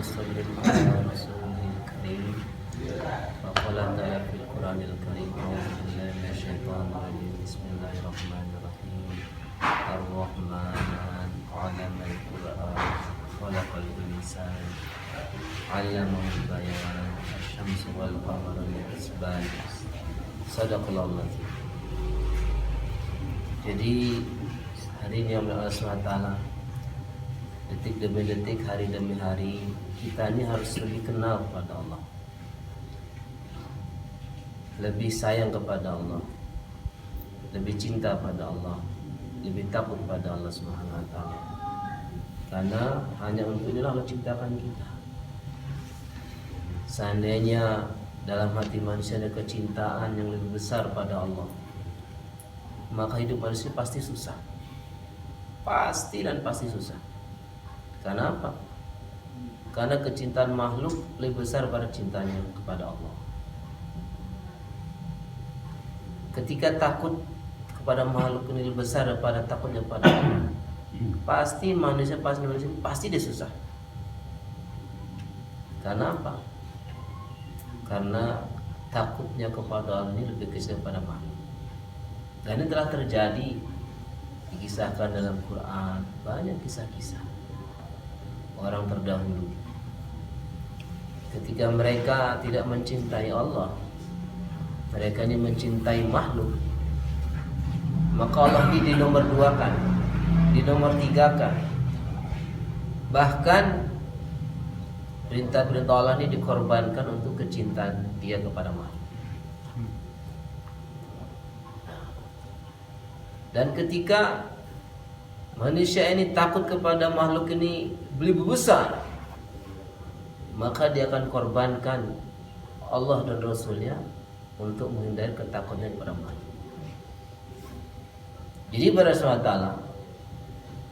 وسلم على رسوله الكريم وقال تعالى في القرآن الكريم أعوذ بالله من الشيطان الرجيم بسم الله الرحمن الرحيم الرحمن علم القرآن خلق الإنسان علمه البيان الشمس والقمر بحسبان Sadaqallahu alazim. Jadi hari ini Allah SWT, detik demi detik, hari demi hari, kita ini harus lebih kenal kepada Allah, lebih sayang kepada Allah, lebih cinta pada Allah, lebih takut pada Allah Subhanahu wa taala. Karena hanya untuk inilah Allah ciptakan kita. Seandainya dalam hati manusia ada kecintaan yang lebih besar pada Allah, maka hidup manusia pasti susah. Pasti susah. Karena apa? Karena kecintaan makhluk lebih besar pada cintanya kepada Allah. Ketika takut kepada makhluk ini lebih besar daripada takutnya pada Allah, pasti manusia pasti dia susah. Karena apa? Karena takutnya kepada Allah ini lebih besar pada makhluk. Dan ini telah terjadi, dikisahkan dalam Quran, banyak kisah-kisah orang terdahulu. Ketika mereka tidak mencintai Allah, mereka ini mencintai makhluk, maka Allah ini di nomor 2-kan, di nomor 3-kan. Bahkan perintah-perintah Allah ini dikorbankan untuk kecintaan dia kepada makhluk. Dan ketika manusia ini takut kepada makhluk ini lebih besar, maka dia akan korbankan Allah dan Rasulnya untuk menghindari ketakutan kepada makhluk. Jadi pada suatu taala,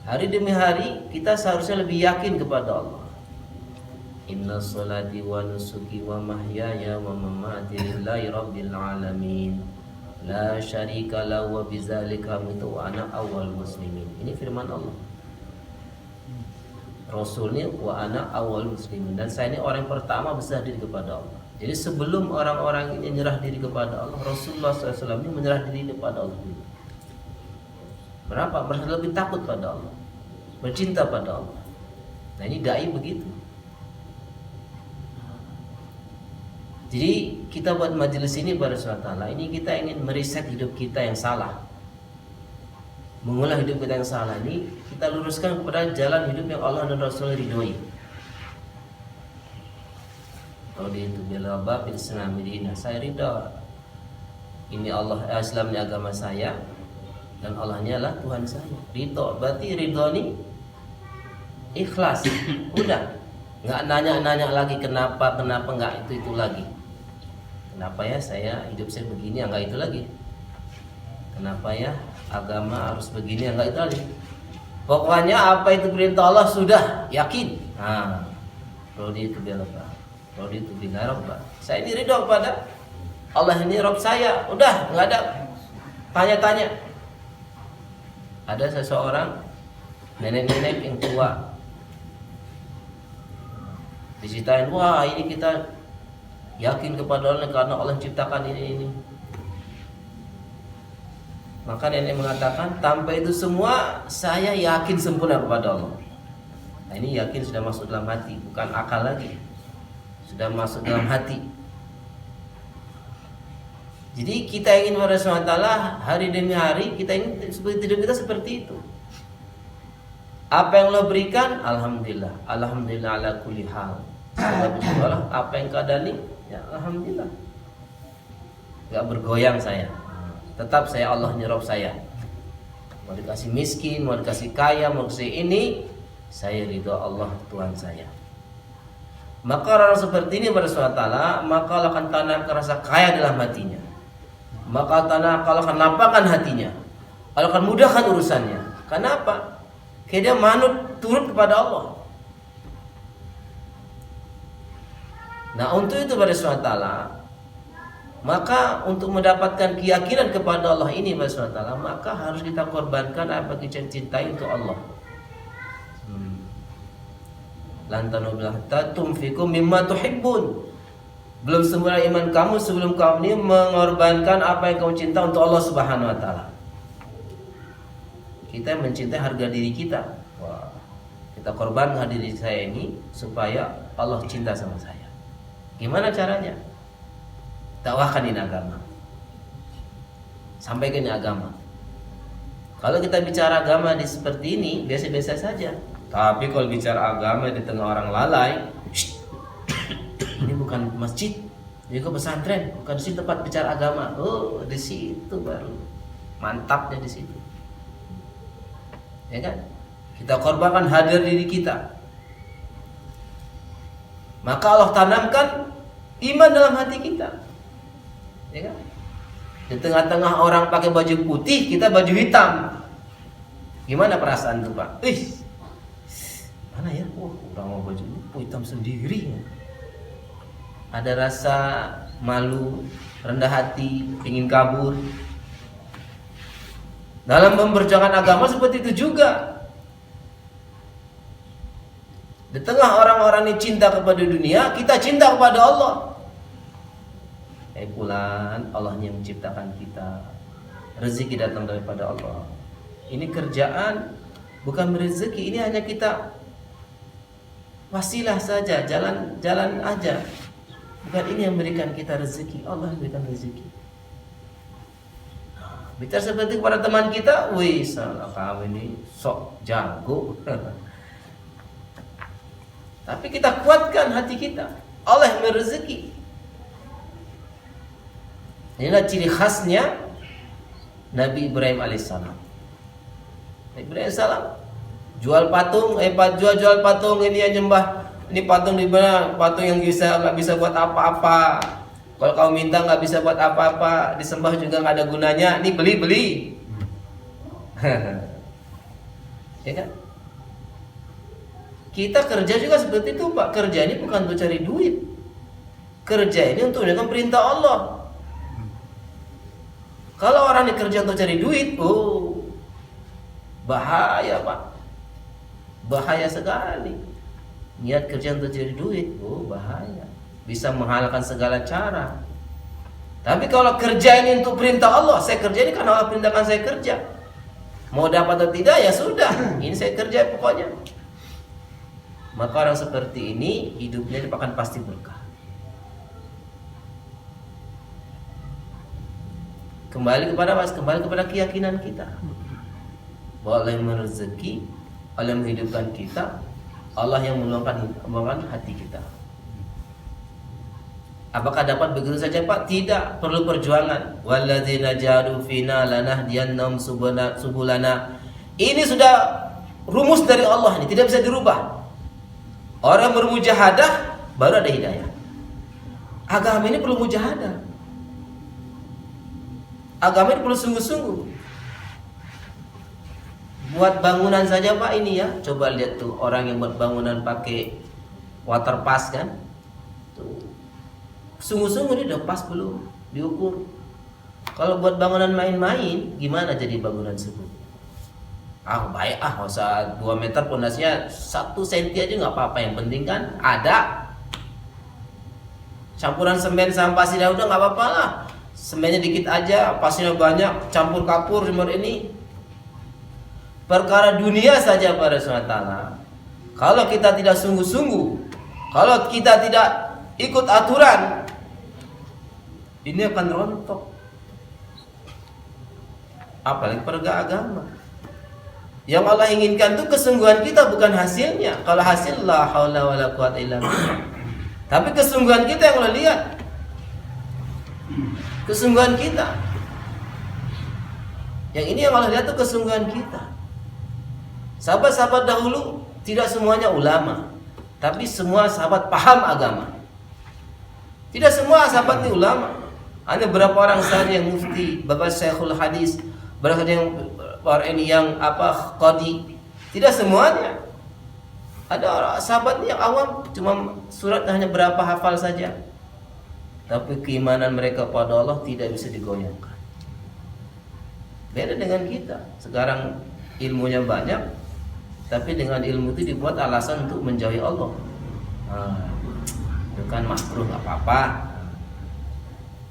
hari demi hari kita seharusnya lebih yakin kepada Allah. Inna salati wa nusuki wa mahyaya wa mamati lillahi rabbil alamin la syarika lahu wa bidzalika amantu wa ana awwal muslimin. Ini firman Allah. Rasulnya wa ana awwal muslimin, dan saya ini orang yang pertama berserah diri kepada Allah. Jadi sebelum orang-orang ini menyerah diri kepada Allah, Rasulullah SAW ini menyerah diri kepada Allah. Berapa? Merasa lebih takut pada Allah, bercinta pada Allah. Nah ini dai begitu. Jadi kita buat majelis ini pada suatu taala ini kita ingin meriset hidup kita yang salah, mengolah hidup kita yang salah ini kita luruskan kepada jalan hidup yang Allah dan Rasul ridhoi. Raditu billah bil Islam dina. Saya ridha ini Allah, Islam ini agama saya, dan Allahnya lah Tuhan saya. Ridho berarti ridho ini ikhlas. Udah, nggak nanya lagi kenapa nggak itu lagi. Kenapa ya saya hidup saya begini, enggak itu lagi. Kenapa ya agama harus begini, enggak itu lagi. Pokoknya apa itu perintah Allah sudah yakin. Nah, raditu billah. Raditu billah rabb. Saya ini ridho kepada Allah, ini Rabb saya. Udah, enggak ada tanya-tanya. Ada seseorang nenek-nenek yang tua diceritain, wah ini kita yakin kepada Allah karena Allah ciptakan ini. Maka nenek mengatakan, tanpa itu semua saya yakin sempurna kepada Allah. Nah ini yakin sudah masuk dalam hati, bukan akal lagi, sudah masuk dalam hati. Jadi kita ingin pada SWT hari demi hari kita ingin hidup kita seperti itu. Apa yang Allah berikan, alhamdulillah, alhamdulillah ala kulli hal. Apa yang keadaan ini, ya alhamdulillah. Gak bergoyang saya, tetap saya Allah ini Rabb saya. Mau dikasih miskin, mau dikasih kaya, mau dikasih ini, saya ridho Allah Tuhan saya. Maka orang seperti ini pada suatu taala, maka Allah akan tanamkan rasa kaya dalam hatinya. Maka Allah akan lapangkan hatinya, Allah akan mudahkan urusannya. Kenapa? Karena dia manut turut kepada Allah. Nah untuk itu pada suatu taala, maka untuk mendapatkan keyakinan kepada Allah ini pada suatu taala, maka harus kita korbankan apa kita cintai untuk Allah. lan tanalu hatta tunfiqu mimma tuhibbun. Belum sempurna iman kamu sebelum kamu ini mengorbankan apa yang kamu cinta untuk Allah Subhanahu wa taala. Kita mencintai harga diri kita. Wah, kita korbankan diri saya ini supaya Allah cinta sama saya. Gimana caranya? Dakwahkan ini agama. Sampaikan ini agama. Kalau kita bicara agama di seperti ini biasa-biasa saja. Tapi kalau bicara agama di tengah orang lalai, ini bukan masjid, ini kok pesantren, bukan di situ tempat bicara agama. Oh, di situ baru mantapnya di situ. Ya kan? Kita korbankan hadir diri kita. Maka Allah tanamkan iman dalam hati kita. Ya kan? Di tengah-tengah orang pakai baju putih, kita baju hitam. Gimana perasaan tuh, Pak? Mana ya? Wah, orang mau baju hitam sendiri. Ada rasa malu, rendah hati, ingin kabur. Dalam memperjuangkan agama seperti itu juga. Di tengah orang-orang ini cinta kepada dunia, kita cinta kepada Allah. Pulan, Allah yang menciptakan kita. Rezeki datang daripada Allah. Ini kerjaan bukan rezeki, ini hanya kita wasilah saja, jalan aja. Bukan ini yang memberikan kita rezeki, Allah yang memberikan rezeki. Bicara seperti kepada teman kita, wih, salah kamu ini sok jago. Tapi kita kuatkan hati kita. Allah yang merezeki. Inilah ciri khasnya Nabi Ibrahim alaihissalam. Nabi Ibrahim alaihissalam jual patung, jual patung ini yang nyembah. Ini patung di mana? Patung yang nggak bisa buat apa-apa. Kalau kau minta nggak bisa buat apa-apa, disembah juga nggak ada gunanya. Ini beli. Ya kan? Kita kerja juga seperti itu, Pak. Kerja ini bukan untuk cari duit. Kerja ini untuk menjalankan perintah Allah. Kalau orang ini kerja untuk cari duit, oh, bahaya, Pak. Bahaya sekali. Niat kerja untuk cari duit, oh, bahaya. Bisa menghalalkan segala cara. Tapi kalau kerja ini untuk perintah Allah, saya kerja ini karena Allah perintahkan saya kerja. Mau dapat atau tidak, ya sudah. Ini saya kerja pokoknya. Maka orang seperti ini hidupnya akan pasti berkah. Kembali kepada keyakinan kita bahwa Allah yang merezeki, Allah yang menghidupkan kita, Allah yang meluangkan hati kita. Apakah dapat begitu saja, Pak? Tidak, perlu perjuangan. Walladzina jahadu fina lanahdiyannahum subulana. Ini sudah rumus dari Allah, ini tidak bisa dirubah. Orang bermujahadah baru ada hidayah. Agama ini perlu mujahadah. Agama ini perlu sungguh-sungguh. Buat bangunan saja, Pak, ini ya. Coba lihat tuh orang yang buat bangunan pakai water pass kan. Tuh. Sungguh-sungguh ini udah pas belum? Diukur. Kalau buat bangunan main-main, gimana jadi bangunan tersebut? Baik, nggak usah 2 meter pondasinya 1 cm aja nggak apa-apa. Yang penting kan ada. Campuran semen sama pasir udah nggak apa-apa lah. Semennya dikit aja, pasirnya banyak, campur kapur seperti ini. Perkara dunia saja pada suatu taala. Kalau kita tidak sungguh-sungguh, kalau kita tidak ikut aturan, ini akan rontok. Apalagi perkara agama. Yang Allah inginkan itu kesungguhan kita, bukan hasilnya. Kalau hasil la haula wala quwata illa billah. Tapi kesungguhan kita yang Allah lihat. Kesungguhan kita. Yang ini yang Allah lihat itu kesungguhan kita. Sahabat-sahabat dahulu tidak semuanya ulama, tapi semua sahabat paham agama. Tidak semua sahabat ini ulama. Hanya beberapa orang saja yang mufti, beberapa syekhul hadis, beberapa yang orang ini yang qadi. Tidak semuanya. Ada orang sahabat yang awam, cuma surat hanya berapa hafal saja. Tapi keimanan mereka pada Allah tidak bisa digoyangkan. Beda dengan kita. Sekarang ilmunya banyak, tapi dengan ilmu itu dibuat alasan untuk menjauhi Allah. Itu kan makruh, nggak apa-apa.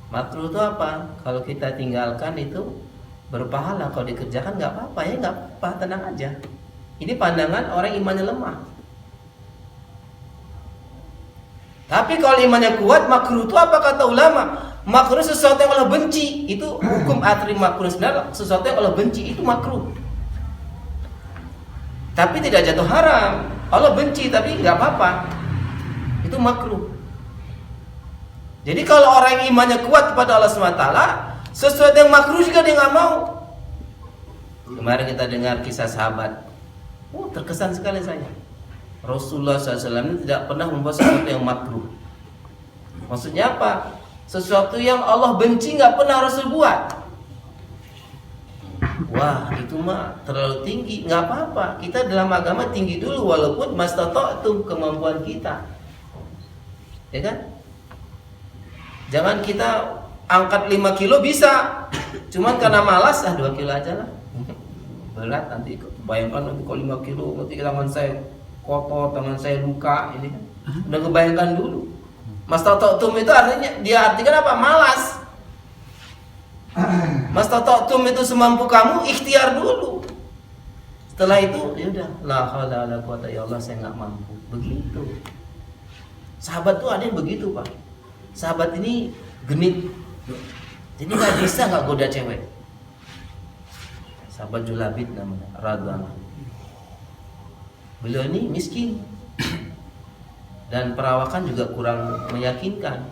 Makruh itu apa? Kalau kita tinggalkan itu berpahala, kalau dikerjakan nggak apa-apa, ya nggak apa-apa, tenang aja. Ini pandangan orang imannya lemah. Tapi kalau imannya kuat, makruh itu apa kata ulama? Makruh sesuatu yang Allah benci. Itu hukum atri makruh, sebenarnya sesuatu yang Allah benci itu makruh. Tapi tidak jatuh haram. Allah benci tapi nggak apa-apa. Itu makruh. Jadi kalau orang yang imannya kuat kepada Allah SWT, sesuatu yang makruh juga dia nggak mau. Kemarin kita dengar kisah sahabat. Terkesan sekali saya. Rasulullah SAW ini tidak pernah membuat sesuatu yang makruh. Maksudnya apa? Sesuatu yang Allah benci nggak pernah Rasul buat. Wah, itu mah terlalu tinggi. Nggak apa-apa. Kita dalam agama tinggi dulu, walaupun mastata'tum, kemampuan kita. Ya kan? Jangan kita angkat 5 kilo bisa, cuman karena malas 2 kilo aja lah. Berat nanti. Bayangkan nanti kalau 5 kilo nanti tangan saya kotor, tangan saya luka, ini kan. Udah kebayangkan dulu. Mastata'tum itu artinya, dia artikan apa? Malas. Mastata'tum itu semampu kamu, ikhtiar dulu. Setelah itu ya udah, la haula wala quwata ya Allah, saya nggak mampu. Begitu. Sahabat tuh ada yang begitu, Pak. Sahabat ini genit, jadi nggak bisa nggak goda cewek. Sahabat Julabid namanya, radhiyallahu. Beliau ini miskin dan perawakan juga kurang meyakinkan.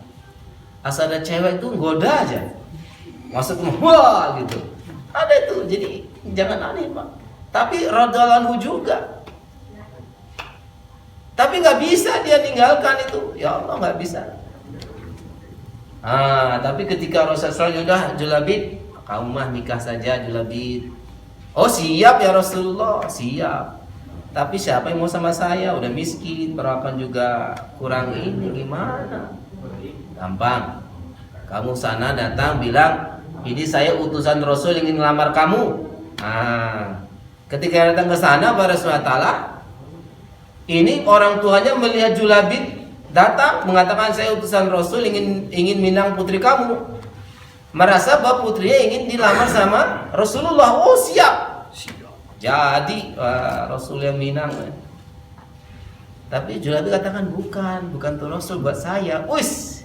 Asal ada cewek itu goda aja, masuk wah gitu. Ada itu, jadi jangan aneh Pak. Tapi radhiyallahu juga. Tapi nggak bisa dia tinggalkan itu, ya Allah nggak bisa. Tapi ketika Rasulullah sudah Julabid, kamu mah nikah saja Julabid. Oh siap ya Rasulullah, siap. Tapi siapa yang mau sama saya? Udah miskin, perawakan juga kurang ini, gimana? Gampang. Kamu sana datang bilang, ini saya utusan Rasul ingin melamar kamu. Ketika datang ke sana pada suatu taala, ini orang tuanya melihat Julabid datang mengatakan saya utusan Rasul ingin minang putri kamu, merasa bahwa putrinya ingin dilamar sama Rasulullah. Oh siap. Jadi Rasul yang minang. Tapi Julabid katakan bukan tuh Rasul buat saya. Wis,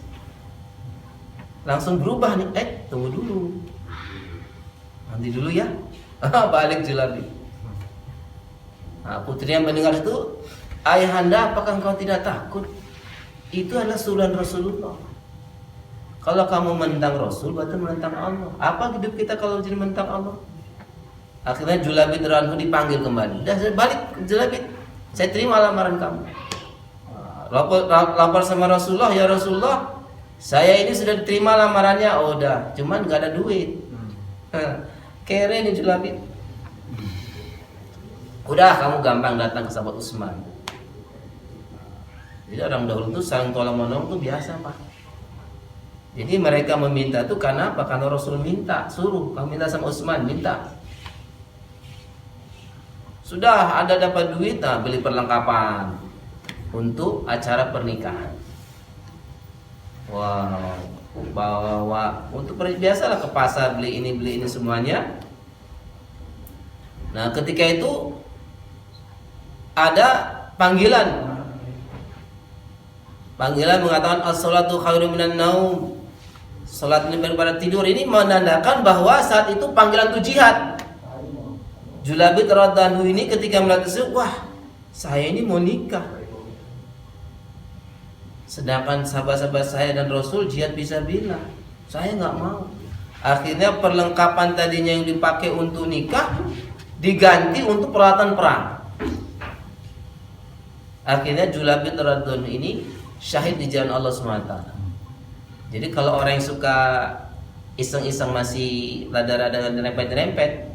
langsung berubah nih. Tunggu dulu, nanti dulu ya. Balik Julabid. Putrinya mendengar itu, ayahanda, apakah engkau tidak takut? Itu adalah suruhan Rasulullah. Kalau kamu menentang Rasul, berarti menentang Allah. Apa hidup kita kalau jadi menentang Allah? Akhirnya Julabid radhiyallahu dipanggil kembali. Dah balik Julabid, saya terima lamaran kamu. Lapor sama Rasulullah, ya Rasulullah, saya ini sudah diterima lamarannya. Oh udah, cuman gak ada duit. Kere nih Julabid. Udah, kamu gampang datang ke sahabat Utsman. Jadi orang dahulu tuh saling tolong menolong tuh biasa Pak. Jadi mereka meminta tuh karena apa? Karena Rasul minta, suruh kamu minta sama Utsman, minta. Sudah ada dapat duit, beli perlengkapan untuk acara pernikahan. Wow, bawa untuk biasalah ke pasar beli ini semuanya. Nah ketika itu ada panggilan mengatakan as-salatu khairum minan naum. Salat daripada tidur, ini menandakan bahwa saat itu panggilan itu jihad. Julabid radhiyallahu ini ketika melihat itu, wah, saya ini mau nikah. Sedangkan sahabat-sahabat saya dan Rasul jihad fisabilillah. Saya nggak mau. Akhirnya perlengkapan tadinya yang dipakai untuk nikah diganti untuk peralatan perang. Akhirnya Julabid radhiyallahu ini syahid di jalan Allah SWT. Jadi kalau orang yang suka iseng-iseng masih rada-rada nyerempet-nyerempet,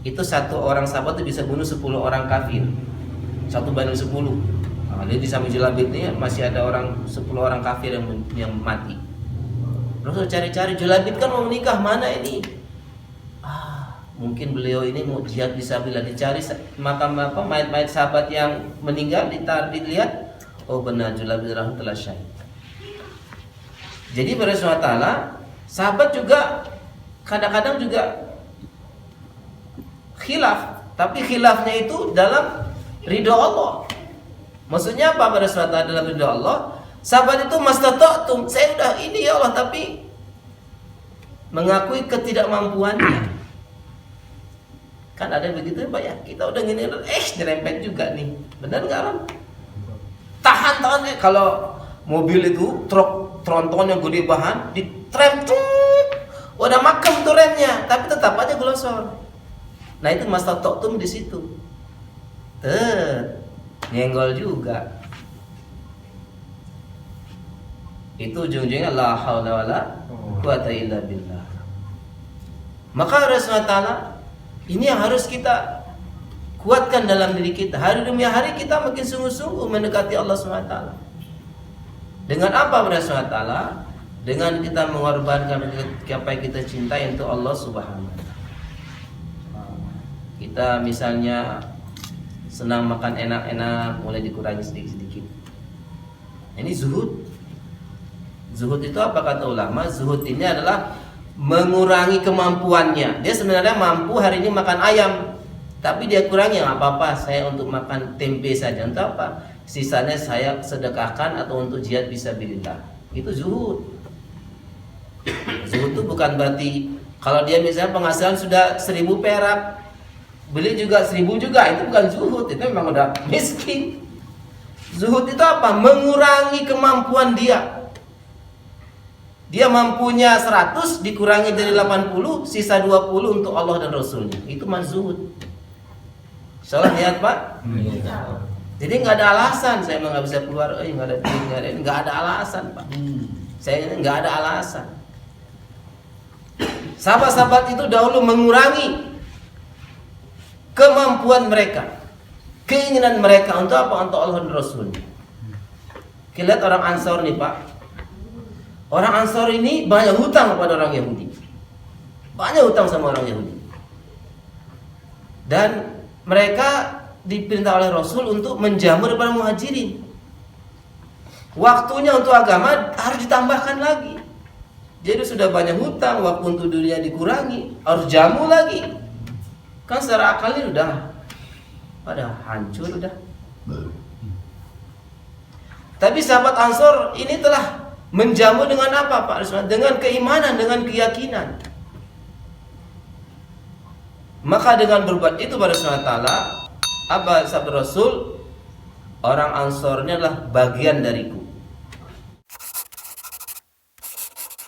itu satu orang sahabat itu bisa bunuh 10 orang kafir. 1 banding 10. Jadi di samping Julabid ini masih ada 10 orang kafir yang mati. Rasul cari-cari, Julabid kan mau menikah, mana ini? mungkin beliau ini mau jihad fisabilillah, dicari makam mayat-mayat sahabat yang meninggal, dilihat, oh benar Jubair bin Rahman telah syahid. Jadi pada suatu taala sahabat juga kadang-kadang juga khilaf, tapi khilafnya itu dalam ridho Allah. Maksudnya apa pada suatu taala dalam ridho Allah? Sahabat itu mastata'tum, saya udah ini ya Allah, tapi mengakui ketidakmampuannya. Kan ada begitu Pak ya, kita udah gini, nyerempet juga nih, benar nggak Ram? Tahan kalau mobil itu truk tronton yang gede bahan ditrem tuh, udah makem tuh remnya, tapi tetap aja glosor. Nah itu mastata'tum di situ, nyenggol juga. Itu ujung-ujungnya la haula wala quwata illa billah. Maka Rasulullah Ta'ala ini yang harus kita kuatkan dalam diri kita. Hari demi hari kita makin sungguh-sungguh mendekati Allah SWT. Dengan apa Rasulullah Ta'ala? Dengan kita mengorbankan apa yang kita cintai untuk Allah Subhanahu wa Ta'ala. Kita misalnya senang makan enak-enak, mulai dikurangi sedikit-sedikit. Ini zuhud. Zuhud itu apa kata ulama? Zuhud ini adalah mengurangi kemampuannya. Dia sebenarnya mampu hari ini makan ayam, tapi dia kurangi, nggak apa-apa, saya untuk makan tempe saja. Untuk apa? Sisanya saya sedekahkan atau untuk jihad fisabilillah. Itu zuhud. Zuhud itu bukan berarti kalau dia misalnya penghasilan sudah 1.000 perak, beli juga 1.000 juga, itu bukan zuhud, itu memang udah miskin. Zuhud itu apa? Mengurangi kemampuan dia. Dia mampunya 100, dikurangi dari 80, sisa 20 untuk Allah dan Rasulnya. Itu zuhud. Salah niat Pak? Jadi nggak ada alasan saya nggak bisa keluar, nggak ada duit, nggak ada alasan Pak. Saya nggak ada alasan. Sahabat-sahabat itu dahulu mengurangi kemampuan mereka, keinginan mereka untuk apa? Untuk Allah dan Rasulnya. Kita lihat orang Ansor nih Pak. Orang Ansor ini banyak hutang kepada orang Yahudi. Banyak hutang sama orang Yahudi. Dan mereka diperintah oleh Rasul untuk menjamu daripada muhajirin. Waktunya untuk agama harus ditambahkan lagi. Jadi sudah banyak hutang, waktu untuk dunia dikurangi, harus jamu lagi. Kan secara akal ini udah pada hancur udah. Tapi sahabat Ansor ini telah menjamu dengan apa Pak? Dengan keimanan, dengan keyakinan. Maka dengan berbuat itu pada Rasulullah Ta'ala, apa sabda Rasul? Orang Ansor ini adalah bagian dariku.